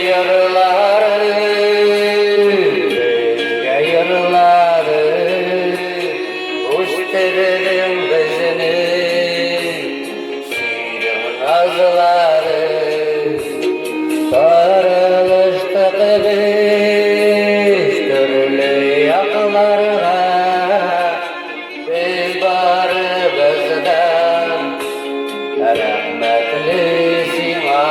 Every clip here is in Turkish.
yırları, yırları, uçtırırım bezini, şirin nazları, sarılıştık biz türlü yaklarına, biz barı bizden rahmetli sima.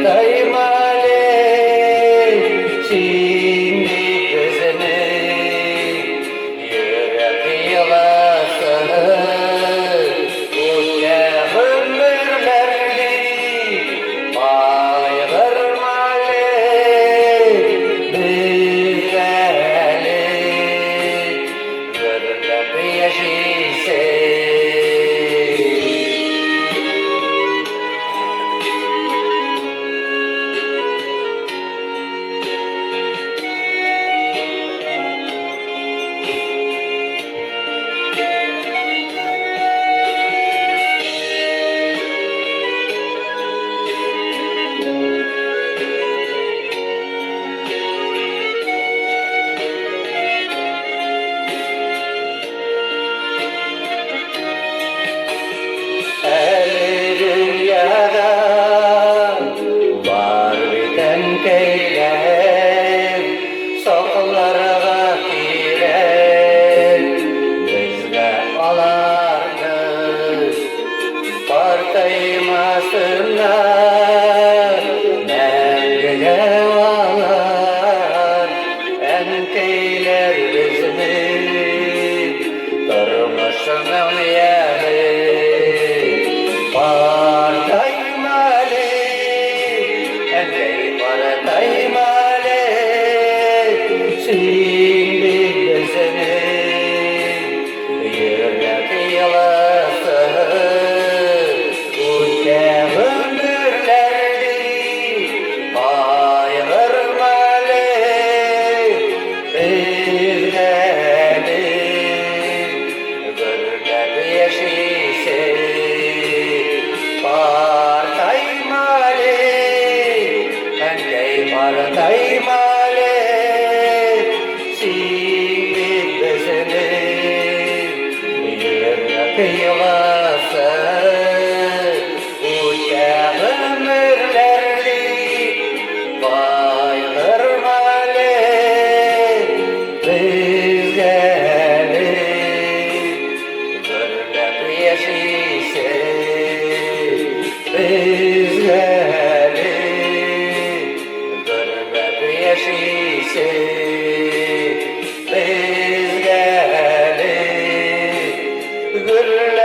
Daymale, şimdi gözüne yürek yılasın, uçak ömürlerini baygırmale, bizleri gürlep yaşaysa. Partaymasınlar, nerede varlar, enkeyler bizini, durmuşunun yeri. Partaymalı, enkey partaymalı, şimdi bizini, yürek yılasın. Daymale, şimdi bezini yürek yılasın, uçak ömürlerini baygırmale, bizleri gürlep yaşaysa, bizleri yaşaysa, bizleri gürlep